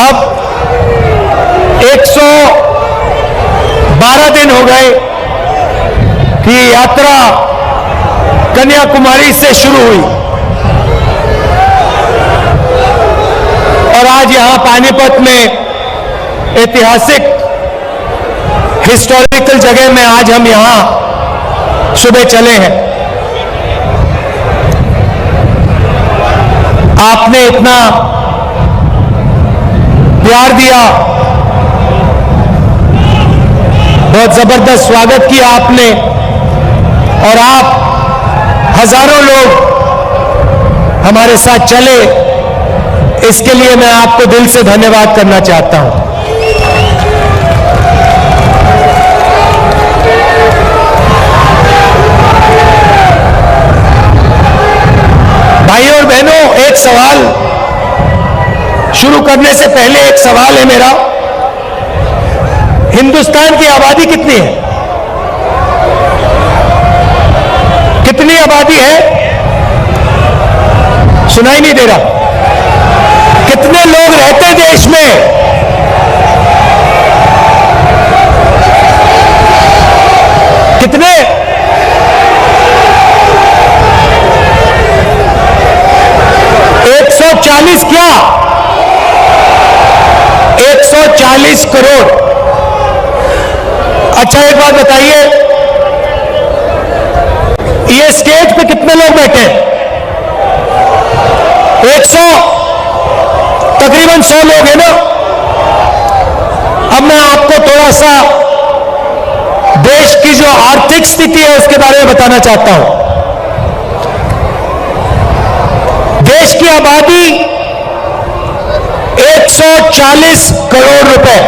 अब 112 दिन हो गए कि यात्रा कन्याकुमारी से शुरू हुई और आज यहां पानीपत में ऐतिहासिक हिस्टोरिकल जगह में आज हम यहां सुबह चले हैं। आपने इतना प्यार दिया, बहुत जबरदस्त स्वागत किया आपने, और आप हजारों लोग हमारे साथ चले, इसके लिए मैं आपको दिल से धन्यवाद करना चाहता हूं। भाइयों और बहनों, एक सवाल शुरू करने से पहले एक सवाल है मेरा। हिंदुस्तान की आबादी कितनी है? कितनी आबादी है? सुनाई नहीं दे रहा। कितने लोग रहते हैं देश में? कितने? 140 क्या? 140 करोड़। अच्छा एक बात बताइए, ये स्टेज पे कितने लोग बैठे? 100, तकरीबन 100 लोग हैं ना। अब मैं आपको थोड़ा सा देश की जो आर्थिक स्थिति है उसके बारे में बताना चाहता हूं। देश की आबादी 140 करोड़ रुपए,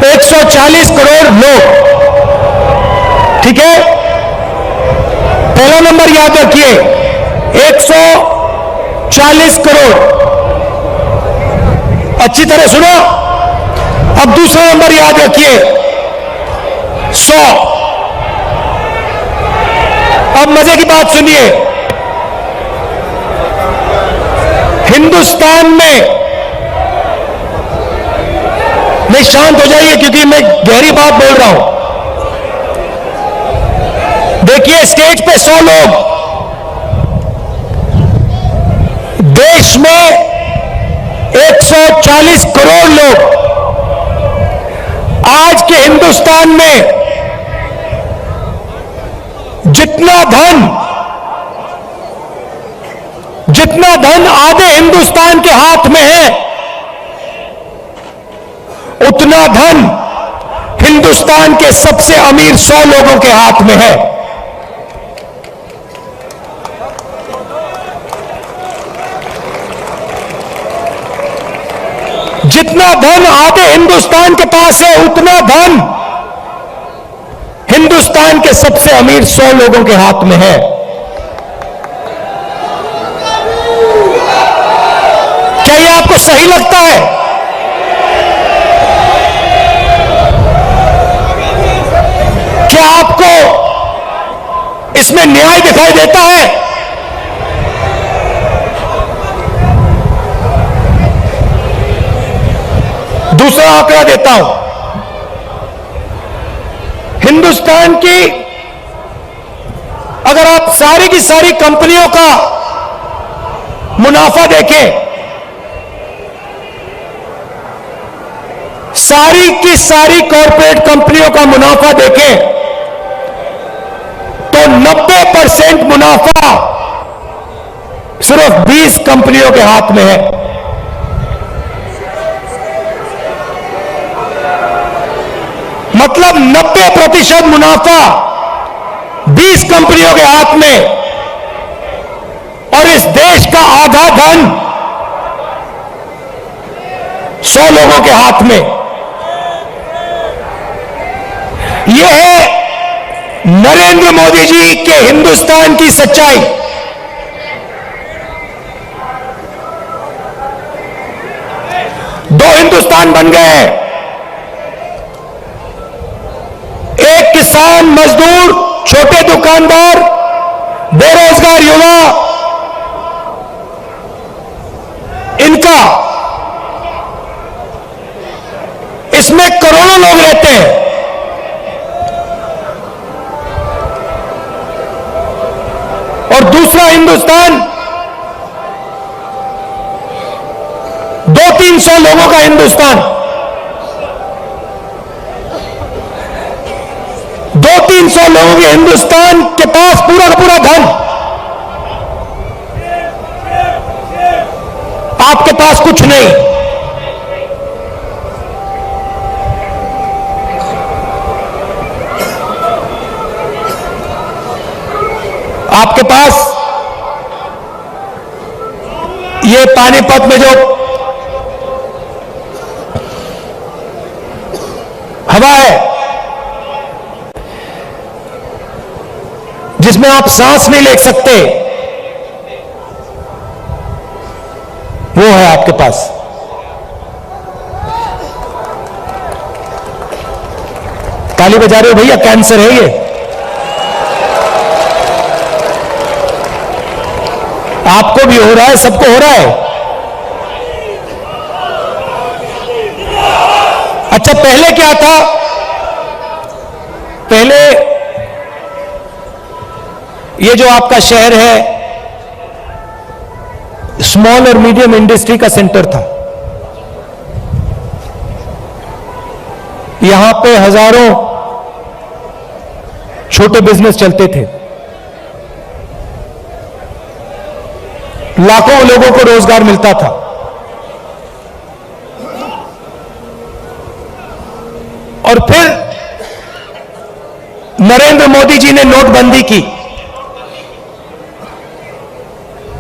140 करोड़ लोग, ठीक है। पहला नंबर याद रखिए, 140 करोड़। अच्छी तरह सुनो। अब दूसरा नंबर याद रखिए, 100। अब मजे की बात सुनिए, हिंदुस्तान में, नहीं शांत हो जाइए क्योंकि मैं गहरी बात बोल रहा हूं। देखिए स्टेज पे 100 लोग, देश में 140 करोड़ लोग। आज के हिंदुस्तान में जितना धन आधे हिंदुस्तान के हाथ में है, उतना धन हिंदुस्तान के सबसे अमीर 100 लोगों के हाथ में है। जितना धन आधे हिंदुस्तान के पास है, उतना धन हिंदुस्तान के सबसे अमीर 100 लोगों के हाथ में है। क्या यह आपको सही लगता है? क्या आपको इसमें न्याय दिखाई देता है? दूसरा आंकड़ा देता हूं। हिंदुस्तान की अगर आप सारी की सारी कंपनियों का मुनाफा देखें, सारी की सारी कॉर्पोरेट कंपनियों का मुनाफा देखें, तो 90% मुनाफा सिर्फ 20 कंपनियों के हाथ में है। मतलब 90% मुनाफा 20 कंपनियों के हाथ में, और इस देश का आधा धन 100 लोगों के हाथ में। यह है नरेंद्र मोदी जी के हिंदुस्तान की सच्चाई। दो हिंदुस्तान बन गए हैं, एक किसान, मजदूर, छोटे दुकानदार, बेरोजगार युवा, इनका इसमें करोड़ों लोग रहते हैं। और दूसरा हिंदुस्तान 200-300 लोगों का हिंदुस्तान, 200-300 लोगों के हिंदुस्तान के पास पूरा का पूरा धन, आपके पास कुछ नहीं। आपके पास ये पानीपत में जो हवा है, जिसमें आप सांस नहीं ले सकते, वो है आपके पास। ताली बजा रहे हो भैया, कैंसर है ये। आपको भी हो रहा है, सबको हो रहा है। अच्छा, पहले क्या था? पहले ये जो आपका शहर है स्मॉल और मीडियम इंडस्ट्री का सेंटर था। यहां पे हजारों छोटे बिजनेस चलते थे, लाखों लोगों को रोजगार मिलता था। और फिर नरेंद्र मोदी जी ने नोटबंदी की,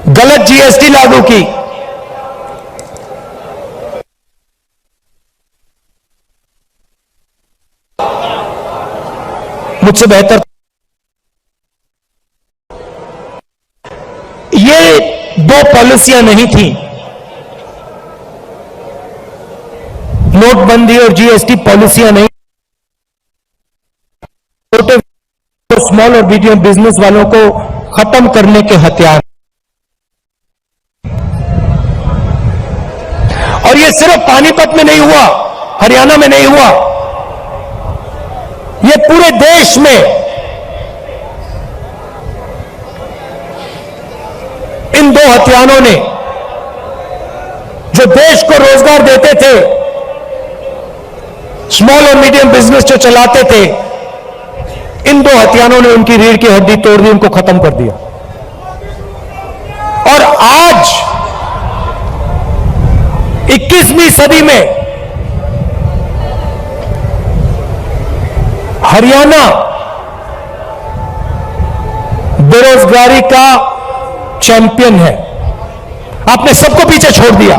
गलत जीएसटी लागू की, मुझसे बेहतर ये दो पॉलिसियां नहीं थी, नोटबंदी और जीएसटी पॉलिसियां नहीं, छोटे स्मॉल और मीडियम बिजनेस वालों को खत्म करने के हथियार। और ये सिर्फ पानीपत में नहीं हुआ, हरियाणा में नहीं हुआ, ये पूरे देश में इन दो हथियारों ने जो देश को रोजगार देते थे, स्मॉल और मीडियम बिजनेस जो चलाते थे, इन दो हथियारों ने उनकी रीढ़ की हड्डी तोड़ दी, उनको खत्म कर दिया। और आज 21वीं सदी में हरियाणा बेरोजगारी का चैंपियन है। आपने सबको पीछे छोड़ दिया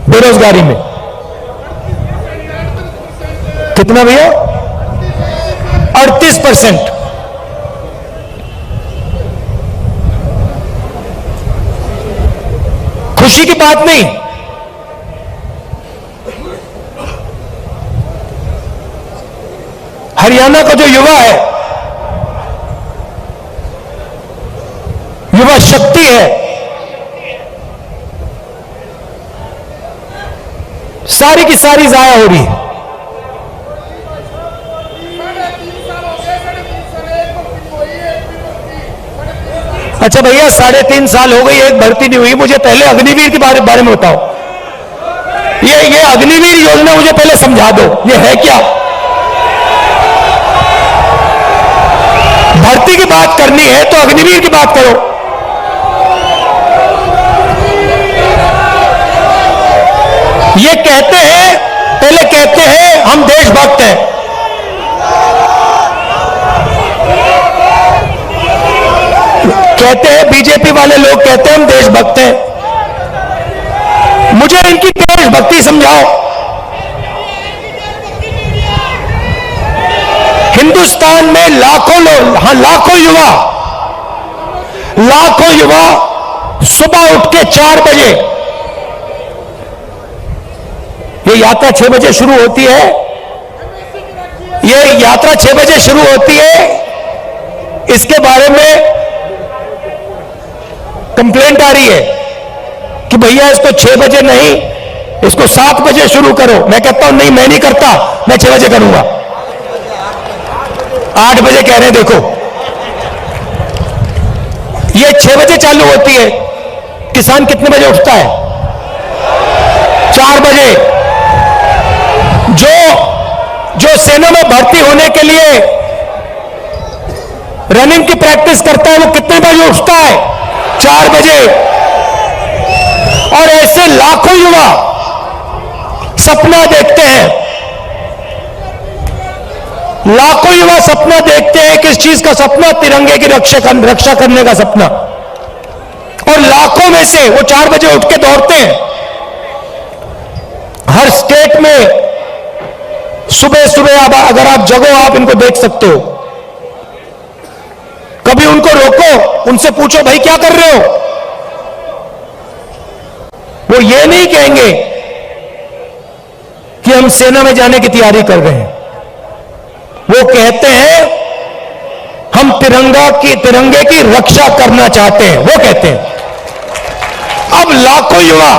बेरोजगारी में। कितना भैया? 38%। खुशी की बात नहीं, हरियाणा का जो युवा है, युवा शक्ति है, सारी की सारी जाया हो रही है। अच्छा भैया, 3.5 साल हो गई, एक भर्ती नहीं हुई। मुझे पहले अग्निवीर के बारे में बताओ। ये अग्निवीर योजना मुझे पहले समझा दो, ये है क्या? भर्ती की बात करनी है तो अग्निवीर की बात करो। ये कहते हैं, पहले कहते हैं हम देशभक्त हैं, कहते हैं बीजेपी वाले लोग कहते हैं हम देशभक्त हैं। मुझे इनकी देशभक्ति समझाओ। हिंदुस्तान में लाखों लोग, हाँ लाखों युवा सुबह उठ के 4 बजे, ये यात्रा 6 बजे शुरू होती है, ये यात्रा 6 बजे शुरू होती है। इसके बारे में कंप्लेंट आ रही है कि भैया इसको 6 बजे नहीं इसको 7 बजे शुरू करो। मैं कहता हूं नहीं, मैं नहीं करता, मैं 6 बजे करूंगा। 8 बजे कह रहे हैं, देखो ये 6 बजे चालू होती है। किसान कितने बजे उठता है? 4 बजे। जो सेना में भर्ती होने के लिए रनिंग की प्रैक्टिस करता है, वो कितने बजे उठता है? 4 बजे। और ऐसे लाखों युवा सपना देखते हैं, लाखों युवा सपना देखते हैं। किस चीज का सपना? तिरंगे की रक्षा करने का सपना। और लाखों में से वो 4 बजे उठ के दौड़ते हैं। हर स्टेट में सुबह सुबह अगर आप जगो, आप इनको देख सकते हो। कभी उनको रोको, उनसे पूछो भाई क्या कर रहे हो? वो ये नहीं कहेंगे कि हम सेना में जाने की तैयारी कर रहे हैं। वो कहते हैं हम तिरंगे की रक्षा करना चाहते हैं, वो कहते हैं। अब लाखों युवा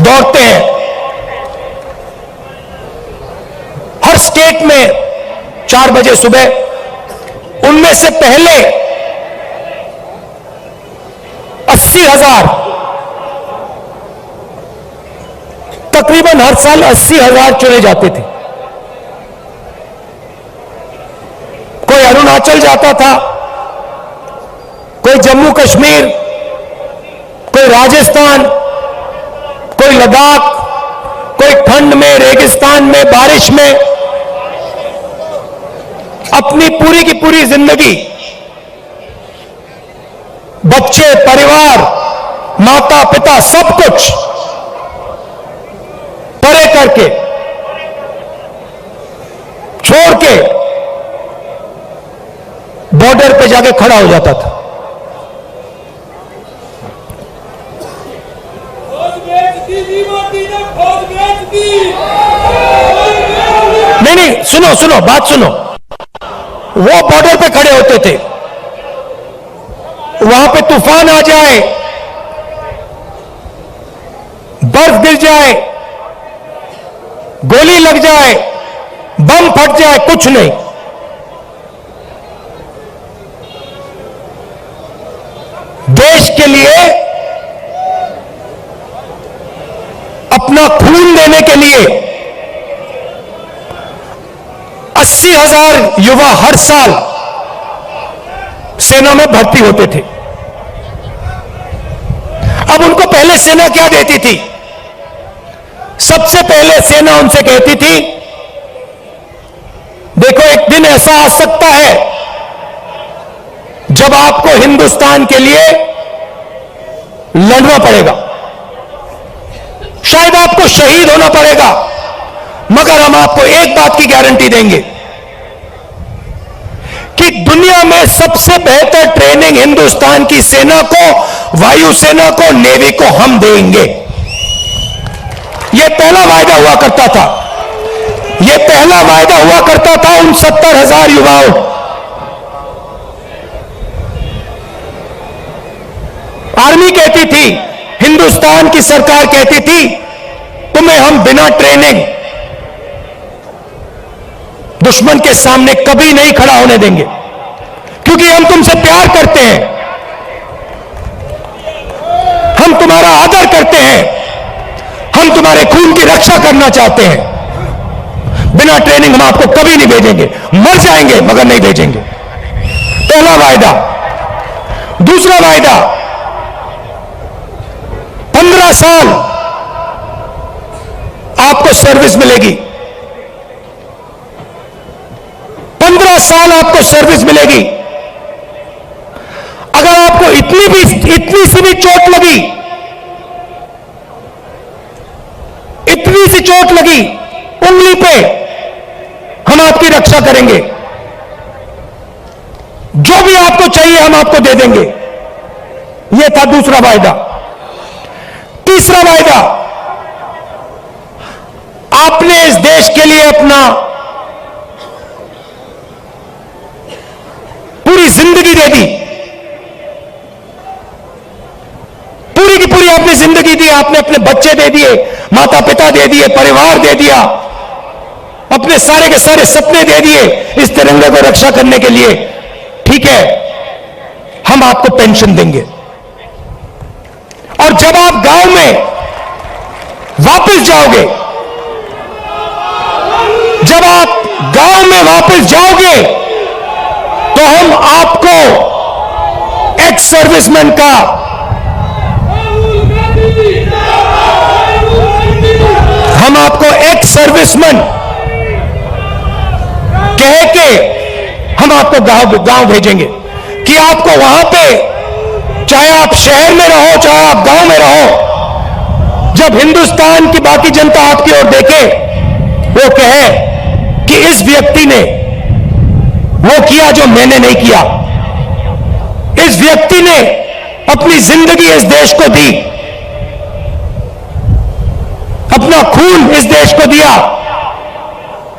दौड़ते हैं हर स्टेट में 4 बजे सुबह। उनमें से पहले 80,000, तकरीबन हर साल 80,000 चुने जाते थे। कोई अरुणाचल जाता था, कोई जम्मू कश्मीर, कोई राजस्थान, कोई लद्दाख, कोई ठंड में, रेगिस्तान में, बारिश में अपनी पूरी की पूरी जिंदगी बच्चे, परिवार, माता पिता सब कुछ परे करके छोड़ के बॉर्डर पे जाके खड़ा हो जाता था। नहीं, सुनो, बात सुनो। वो बॉर्डर पे खड़े होते थे, वहां पे तूफान आ जाए, बर्फ गिर जाए, गोली लग जाए, बम फट जाए, कुछ नहीं। देश के लिए अपना खून देने के लिए 80,000 युवा हर साल सेना में भर्ती होते थे। अब उनको पहले सेना क्या देती थी? सबसे पहले सेना उनसे कहती थी, देखो एक दिन ऐसा आ सकता है जब आपको हिंदुस्तान के लिए लड़ना पड़ेगा, शायद आपको शहीद होना पड़ेगा, मगर हम आपको एक बात की गारंटी देंगे कि दुनिया में सबसे बेहतर ट्रेनिंग हिंदुस्तान की सेना को, वायुसेना को, नेवी को हम देंगे। यह पहला वायदा हुआ करता था। यह पहला वायदा हुआ करता था उन 70,000 युवाओं। आर्मी कहती थी, हिंदुस्तान की सरकार कहती थी, तुम्हें हम बिना ट्रेनिंग दुश्मन के सामने कभी नहीं खड़ा होने देंगे, क्योंकि हम तुमसे प्यार करते हैं, हम तुम्हारा आदर करते हैं, हम तुम्हारे खून की रक्षा करना चाहते हैं। बिना ट्रेनिंग हम आपको कभी नहीं भेजेंगे, मर जाएंगे मगर नहीं भेजेंगे। पहला वायदा। दूसरा वायदा, 15 साल आपको सर्विस मिलेगी। 15 साल आपको सर्विस मिलेगी। अगर आपको इतनी सी भी चोट लगी, इतनी सी चोट लगी उंगली पे, हम आपकी रक्षा करेंगे। जो भी आपको चाहिए हम आपको दे देंगे। यह था दूसरा वायदा। तीसरा वायदा, आपने इस देश के लिए अपना पूरी जिंदगी दे दी, पूरी की पूरी अपनी जिंदगी दी, आपने अपने बच्चे दे दिए, माता पिता दे दिए, परिवार दे दिया, अपने सारे के सारे सपने दे दिए इस तिरंगे को रक्षा करने के लिए। ठीक है, हम आपको पेंशन देंगे। और जब आप गांव में वापस जाओगे, जब आप गांव में वापस जाओगे, तो हम आपको एक्स सर्विसमैन का सर्विसमैन कह के हम आपको गांव भेजेंगे कि आपको वहां पे, चाहे आप शहर में रहो चाहे आप गांव में रहो, जब हिंदुस्तान की बाकी जनता आपकी ओर देखे, वो कहे कि इस व्यक्ति ने वो किया जो मैंने नहीं किया, इस व्यक्ति ने अपनी जिंदगी इस देश को दी, अपना खून इस देश को दिया,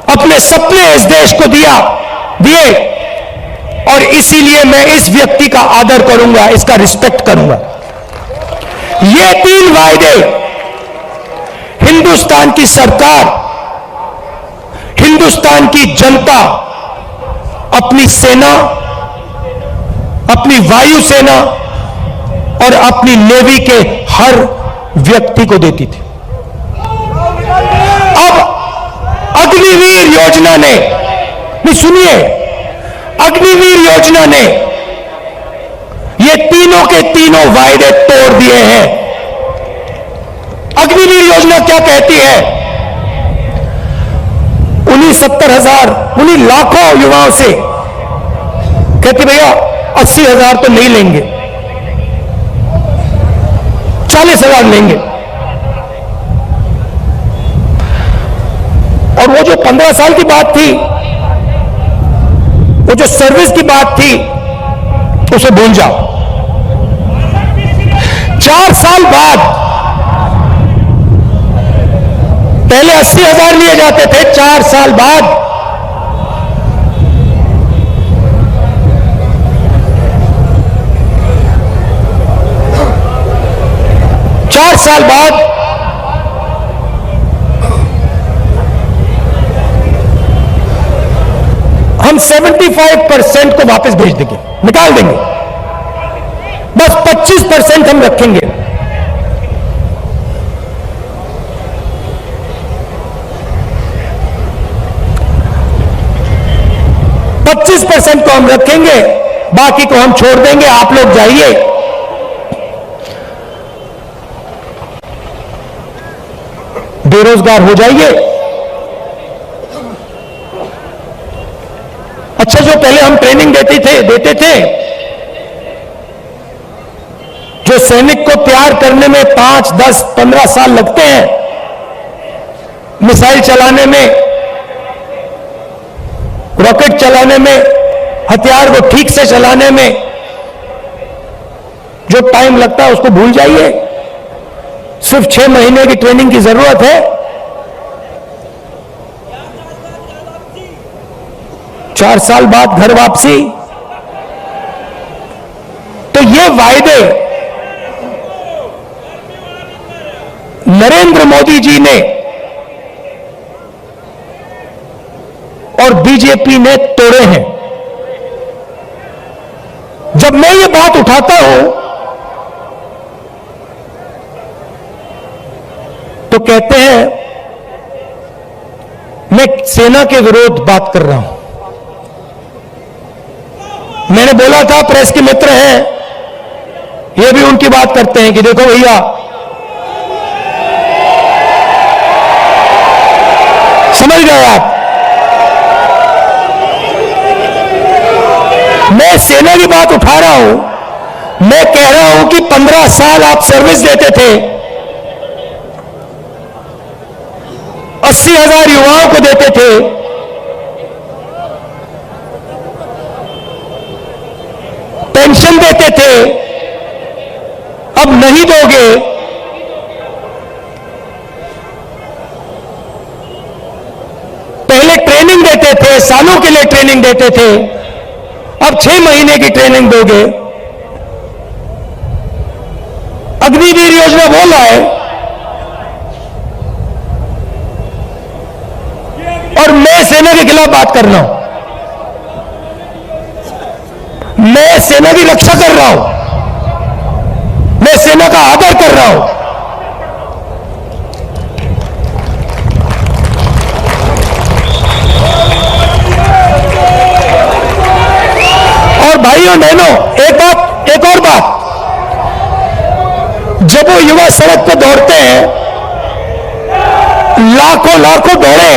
अपने सपने इस देश को दिए, और इसीलिए मैं इस व्यक्ति का आदर करूंगा, इसका रिस्पेक्ट करूंगा। ये 3 वायदे हिंदुस्तान की सरकार, हिंदुस्तान की जनता अपनी सेना, अपनी वायुसेना और अपनी नेवी के हर व्यक्ति को देती थी। अब अग्निवीर योजना ने, नहीं सुनिए, अग्निवीर योजना ने ये तीनों के तीनों वायदे तोड़ दिए हैं। अग्निवीर योजना क्या कहती है? उन्हीं 70,000, उन्हीं लाखों युवाओं से कहती भैया 80,000 तो नहीं लेंगे, 40,000 लेंगे। और वो जो 15 साल की बात थी, वो जो सर्विस की बात थी, उसे भूल जाओ। 4 साल बाद, पहले 80,000 लिए जाते थे, 4 साल बाद 4 साल बाद हम 75% को वापस भेज देंगे, निकाल देंगे, बस 25% हम रखेंगे। % को हम रखेंगे, बाकी को हम छोड़ देंगे। आप लोग जाइए, बेरोजगार हो जाइए। अच्छा, जो पहले हम ट्रेनिंग देते थे, जो सैनिक को तैयार करने में 5, 10, 15 साल लगते हैं, मिसाइल चलाने में, रॉकेट चलाने में, हथियार को ठीक से चलाने में जो टाइम लगता है उसको भूल जाइए। सिर्फ 6 महीने की ट्रेनिंग की जरूरत है। 4 साल बाद घर वापसी। तो ये वायदे नरेंद्र मोदी जी ने और बीजेपी ने तोड़े हैं। जब मैं ये बात उठाता हूं तो कहते हैं मैं सेना के विरोध बात कर रहा हूं। मैंने बोला था प्रेस के मित्र हैं, ये भी उनकी बात करते हैं कि देखो भैया, समझ गए आप, मैं सेना की बात उठा रहा हूं। मैं कह रहा हूं कि 15 साल आप सर्विस देते थे, 80,000 युवाओं को देते थे, पेंशन देते थे, अब नहीं दोगे। पहले ट्रेनिंग देते थे, सालों के लिए ट्रेनिंग देते थे, अब 6 महीने की ट्रेनिंग दोगे। अग्निवीर और मैं सेना के खिलाफ बात कर रहा हूं। मैं सेना की रक्षा कर रहा हूं, मैं सेना का आदर कर रहा हूं। और भाइयों बहनों, एक और बात, जब वो युवा सड़क पर दौड़ते हैं, लाखों दौड़े,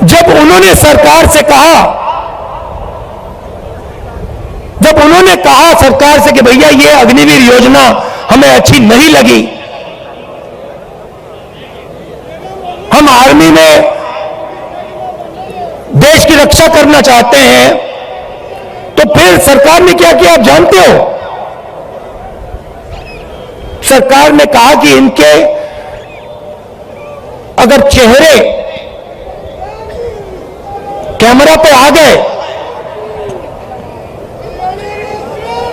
जब उन्होंने सरकार से कहा, सरकार से कि भैया ये अग्निवीर योजना हमें अच्छी नहीं लगी, हम आर्मी में देश की रक्षा करना चाहते हैं, तो फिर सरकार ने क्या किया आप जानते हो? सरकार ने कहा कि इनके अगर चेहरे कैमरा पे आ गए,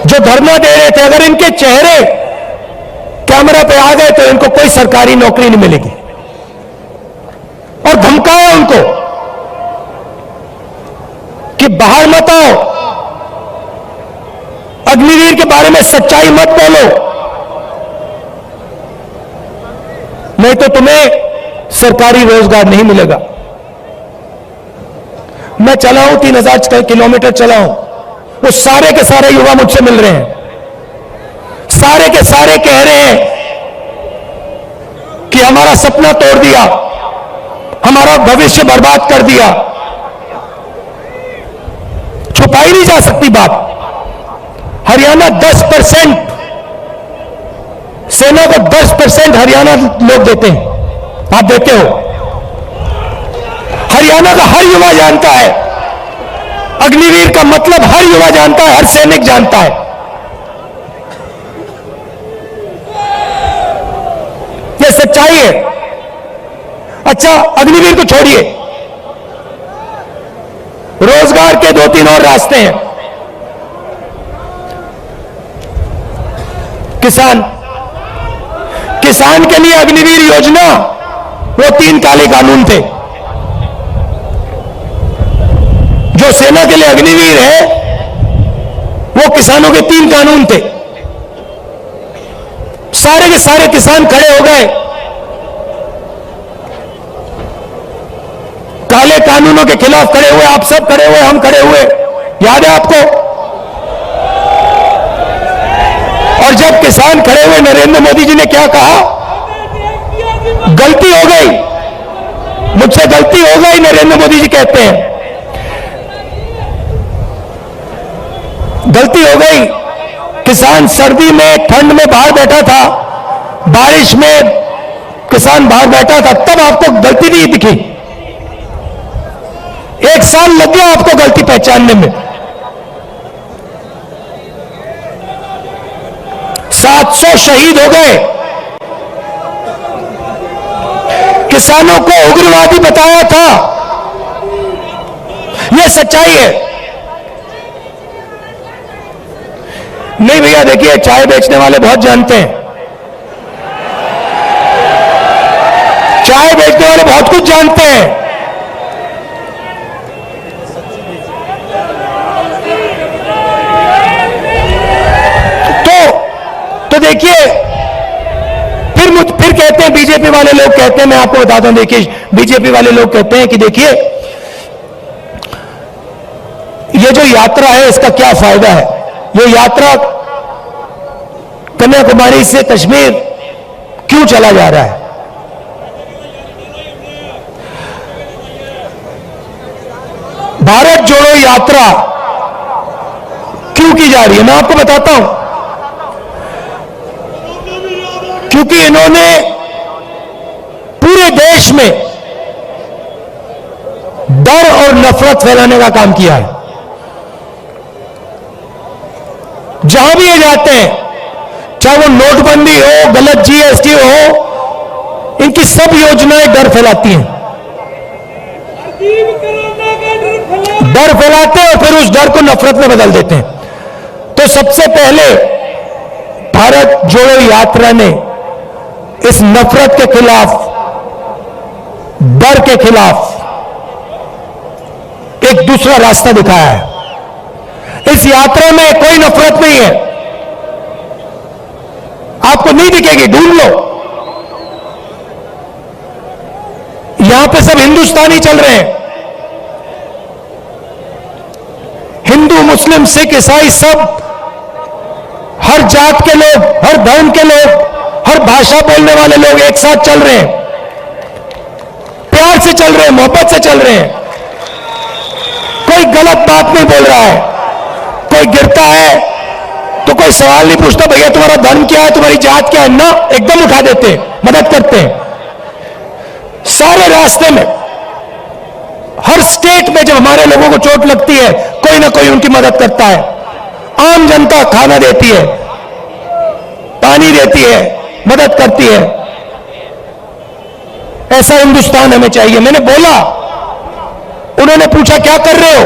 जो धरना दे रहे थे, अगर इनके चेहरे कैमरा पे आ गए तो इनको कोई सरकारी नौकरी नहीं मिलेगी। और धमकाया उनको कि बाहर मत आओ, अग्निवीर के बारे में सच्चाई मत बोलो, नहीं तो तुम्हें सरकारी रोजगार नहीं मिलेगा। मैं चला हूं, 3000 किलोमीटर चला हूं, वो सारे के सारे युवा मुझसे मिल रहे हैं, सारे के सारे कह रहे हैं कि हमारा सपना तोड़ दिया, हमारा भविष्य बर्बाद कर दिया। छुपाई नहीं जा सकती बात। हरियाणा 10%, सेना को 10% हरियाणा लोग देते हैं, आप देते हो। हरियाणा का हर युवा जानता है, अग्निवीर का मतलब हर युवा जानता है, हर सैनिक जानता है। यह सच्चाई है। अच्छा, अग्निवीर को छोड़िए, रोजगार के 2-3 और रास्ते हैं। किसान के लिए अग्निवीर योजना, वो 3 काले कानून थे। जो सेना के लिए अग्निवीर है, वो किसानों के 3 कानून थे। सारे के सारे किसान खड़े हो गए, काले कानूनों के खिलाफ खड़े हुए, आप सब खड़े हुए, हम खड़े हुए, याद है आपको? और जब किसान खड़े हुए, नरेंद्र मोदी जी ने क्या कहा? गलती हो गई, मुझसे गलती हो गई, नरेंद्र मोदी जी कहते हैं, गलती हो गई। किसान सर्दी में, ठंड में बाहर बैठा था, बारिश में किसान बाहर बैठा था, तब आपको गलती नहीं दिखी। 1 साल लग गया आपको गलती पहचानने में। 700 शहीद हो गए। किसानों को उग्रवादी बताया था, यह सच्चाई है। नहीं भैया, देखिए, चाय बेचने वाले बहुत जानते हैं, चाय बेचने वाले बहुत कुछ जानते हैं। तो देखिए, फिर कहते हैं, बीजेपी वाले लोग कहते हैं, मैं आपको बताता हूं, देखिए, बीजेपी वाले लोग कहते हैं कि देखिए, ये जो यात्रा है, इसका क्या फायदा है? ये यात्रा कन्याकुमारी से कश्मीर क्यों चला जा रहा है? भारत जोड़ो यात्रा क्यों की जा रही है? मैं आपको बताता हूं। क्योंकि इन्होंने पूरे देश में डर और नफरत फैलाने का काम किया है। जहां भी ये जाते हैं, चाहे वो नोटबंदी हो, गलत जीएसटी हो, इनकी सब योजनाएं डर फैलाती हैं। डर फैलाते हैं और फिर उस डर को नफरत में बदल देते हैं। तो सबसे पहले भारत जोड़ो यात्रा ने इस नफरत के खिलाफ डर के खिलाफ एक दूसरा रास्ता दिखाया है। इस यात्रा में कोई नफरत नहीं है, आपको नहीं दिखेगी, ढूंढ लो। यहां पे सब हिंदुस्तानी चल रहे हैं, हिंदू मुस्लिम सिख ईसाई सब, हर जात के लोग, हर धर्म के लोग, हर भाषा बोलने वाले लोग एक साथ चल रहे हैं, प्यार से चल रहे हैं, मोहब्बत से चल रहे हैं। कोई गलत बात नहीं बोल रहा है, कोई गिरता है तो कोई सवाल नहीं पूछता, भैया तुम्हारा धर्म क्या है, तुम्हारी जात क्या है, ना, एकदम उठा देते हैं, मदद करते हैं। सारे रास्ते में, हर स्टेट में जब हमारे लोगों को चोट लगती है, कोई ना कोई उनकी मदद करता है। आम जनता खाना देती है, पानी देती है, मदद करती है। ऐसा हिंदुस्तान हमें चाहिए। मैंने बोला, उन्होंने पूछा क्या कर रहे हो?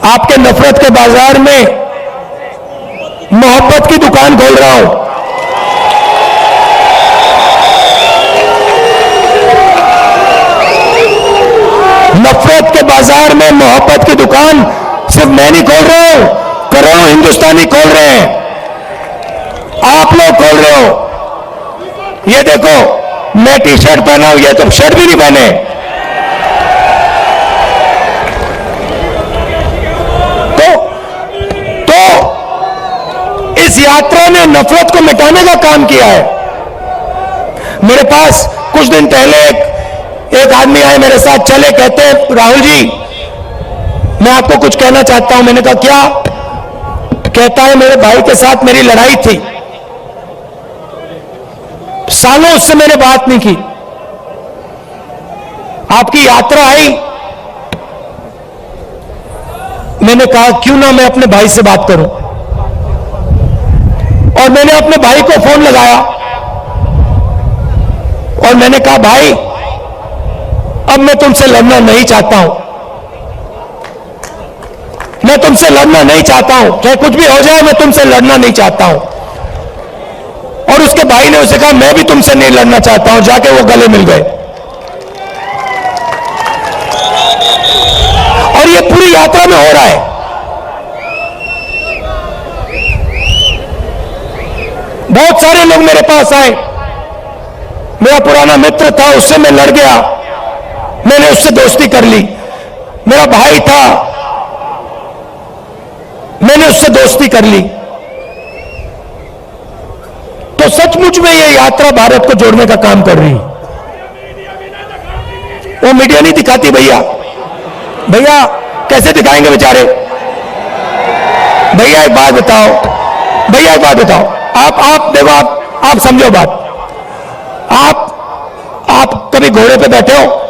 आपके नफरत के बाजार में मोहब्बत की दुकान खोल रहा हूं। नफरत के बाजार में मोहब्बत की दुकान सिर्फ मैं नहीं खोल रहा हूं, करोड़ों हिंदुस्तानी खोल रहे हैं, आप लोग खोल रहे हो। ये देखो, मैं टी शर्ट पहना हूं, ये तो शर्ट भी नहीं पहने। तो इस यात्रा ने नफरत को मिटाने का काम किया है। मेरे पास कुछ दिन पहले एक आदमी आए, मेरे साथ चले, कहते हैं राहुल जी मैं आपको कुछ कहना चाहता हूं। मैंने कहा क्या? कहता है मेरे भाई के साथ मेरी लड़ाई थी, सालों उससे मैंने बात नहीं की, आपकी यात्रा आई, मैंने कहा क्यों ना मैं अपने भाई से बात करूं। और मैंने अपने भाई को फोन लगाया और मैंने कहा भाई अब मैं तुमसे लड़ना नहीं चाहता हूं, मैं तुमसे लड़ना नहीं चाहता हूं, चाहे कुछ भी हो जाए मैं तुमसे लड़ना नहीं चाहता हूं। और उसके भाई ने उसे कहा मैं भी तुमसे नहीं लड़ना चाहता हूं, जाके वो गले मिल गए। और ये पूरी यात्रा में हो रहा है। बहुत सारे लोग मेरे पास आए, मेरा पुराना मित्र था, उससे मैं लड़ गया, मैंने उससे दोस्ती कर ली। मेरा भाई था, मैंने उससे दोस्ती कर ली। तो सचमुच में ये यात्रा भारत को जोड़ने का काम कर रही। वो मीडिया नहीं दिखाती भैया, भैया कैसे दिखाएंगे बेचारे। भैया एक बात बताओ, भैया एक बात बताओ, आप देखो, आप समझो बात। आप कभी घोड़े पे बैठे हो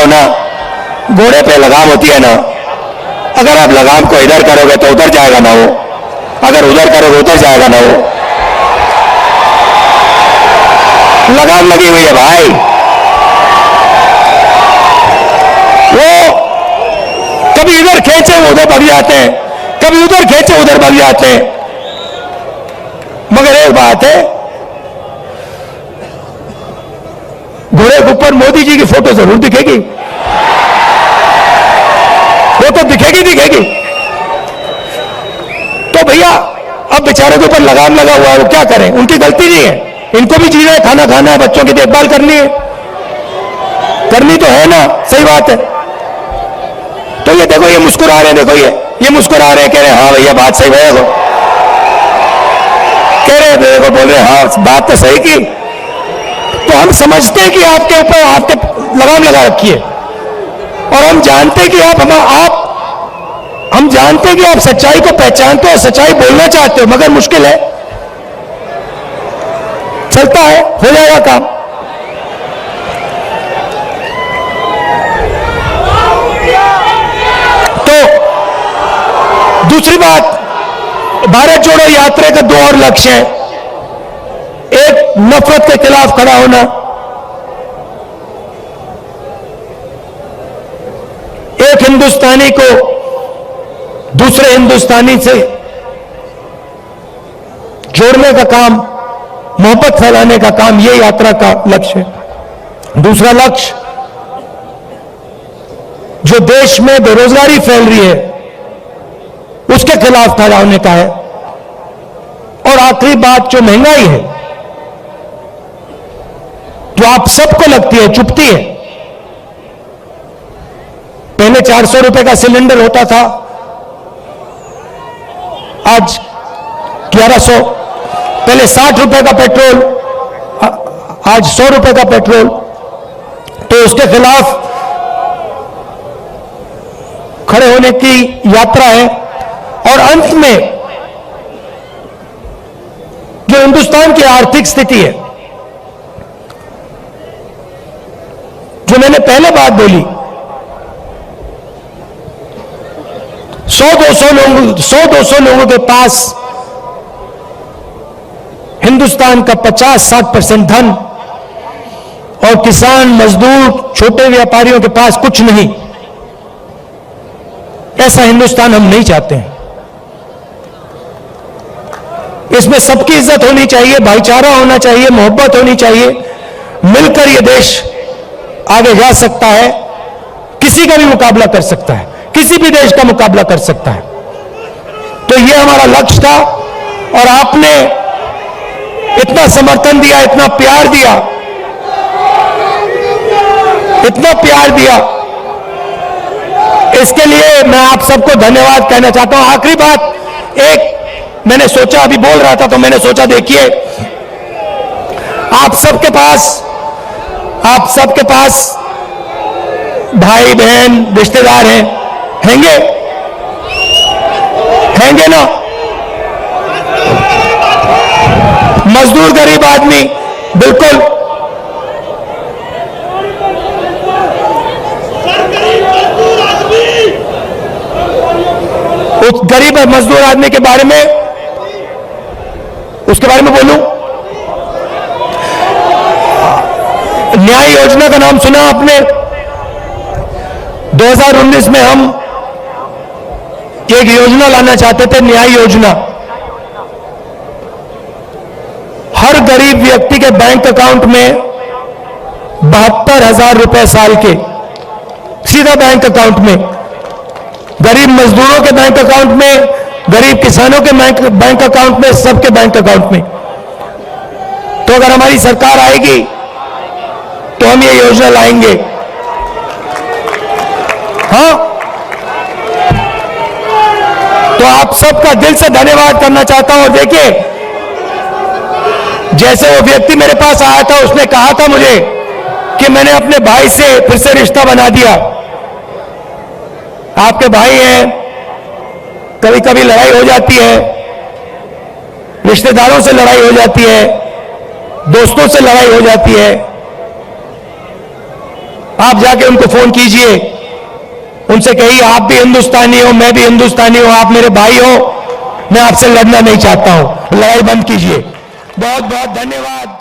ना? घोड़े पे लगाम होती है ना, अगर आप लगाम को इधर करोगे तो उधर जाएगा ना वो, अगर उधर करोगे उधर जाएगा ना वो। लगाम लगी हुई है भाई, वो कभी इधर खींचे उधर भाग जाते हैं, कभी उधर खींचे उधर भाग जाते हैं। मगर एक बात है, घोड़े के ऊपर मोदी जी की फोटो जरूर दिखेगी, वो तो दिखेगी। तो भैया अब बेचारे के ऊपर लगाम लगा हुआ है, वो क्या करें, उनकी गलती नहीं है, इनको भी जीना है, खाना खाना है, बच्चों की देखभाल करनी है, करनी तो है ना, सही बात है। तो ये देखो, ये मुस्कुरा रहे हैं, देखो ये मुस्कुरा रहे हैं, कह रहे हाँ भैया बात सही है, कह रहे देखो, बोल रहे हाँ बात तो सही की। तो हम समझते हैं कि आपके ऊपर आपके लगाम लगा रखी है, और हम जानते हैं कि हम जानते हैं कि आप सच्चाई को पहचानते हो, सच्चाई बोलना चाहते हो, मगर मुश्किल है, चलता है, हो जाएगा काम। तो दूसरी बात, भारत जोड़ो यात्रा का दो और लक्ष्य है। एक, नफरत के खिलाफ खड़ा होना, एक हिंदुस्तानी को दूसरे हिंदुस्तानी से जोड़ने का काम मोहब्बत फैलाने का काम, ये यात्रा का लक्ष्य है। दूसरा लक्ष्य, जो देश में बेरोजगारी फैल रही है उसके खिलाफ खड़ा होने का है। और आखिरी बात, जो महंगाई है, जो आप सबको लगती है, चुभती है। पहले 400 रुपए का सिलेंडर होता था, आज 1100। पहले 60 रुपए का पेट्रोल, आज 100 रुपए का पेट्रोल। तो उसके खिलाफ खड़े होने की यात्रा है। और अंत में जो हिंदुस्तान की आर्थिक स्थिति है, जो मैंने पहले बात बोली, 100-200 लोगों के पास हिंदुस्तान का 50-60% धन, और किसान, मजदूर, छोटे व्यापारियों के पास कुछ नहीं। ऐसा हिंदुस्तान हम नहीं चाहते हैं। इसमें सबकी इज्जत होनी चाहिए, भाईचारा होना चाहिए, मोहब्बत होनी चाहिए। मिलकर यह देश आगे जा सकता है, किसी का भी मुकाबला कर सकता है, किसी भी देश का मुकाबला कर सकता है। तो यह हमारा लक्ष्य था। और आपने इतना समर्थन दिया, इतना प्यार दिया, इतना प्यार दिया, इसके लिए मैं आप सबको धन्यवाद कहना चाहता हूं। आखिरी बात, एक मैंने सोचा, अभी बोल रहा था तो मैंने सोचा, देखिए आप सबके पास भाई बहन रिश्तेदार हैंगे ना, मजदूर गरीब आदमी, बिल्कुल उस गरीब मजदूर आदमी के बारे में, उसके बारे में बोलूं। न्याय योजना का नाम सुना आपने? 2019 में हम एक योजना लाना चाहते थे, न्याय योजना। हर गरीब व्यक्ति के बैंक अकाउंट में 72,000 रुपए साल के सीधा बैंक अकाउंट में, गरीब मजदूरों के बैंक अकाउंट में, गरीब किसानों के बैंक अकाउंट में, सबके बैंक अकाउंट में। तो अगर हमारी सरकार आएगी तो हम ये योजना लाएंगे। हाँ, तो आप सबका दिल से धन्यवाद करना चाहता हूं। और देखिए, जैसे वो व्यक्ति मेरे पास आया था, उसने कहा था मुझे कि मैंने अपने भाई से फिर से रिश्ता बना दिया। आपके भाई हैं, कभी कभी लड़ाई हो जाती है, रिश्तेदारों से लड़ाई हो जाती है, दोस्तों से लड़ाई हो जाती है। आप जाके उनको फोन कीजिए, उनसे कहिए आप भी हिंदुस्तानी हो, मैं भी हिंदुस्तानी हूं, आप मेरे भाई हो, मैं आपसे लड़ना नहीं चाहता हूं, लड़ाई बंद कीजिए। बहुत बहुत धन्यवाद।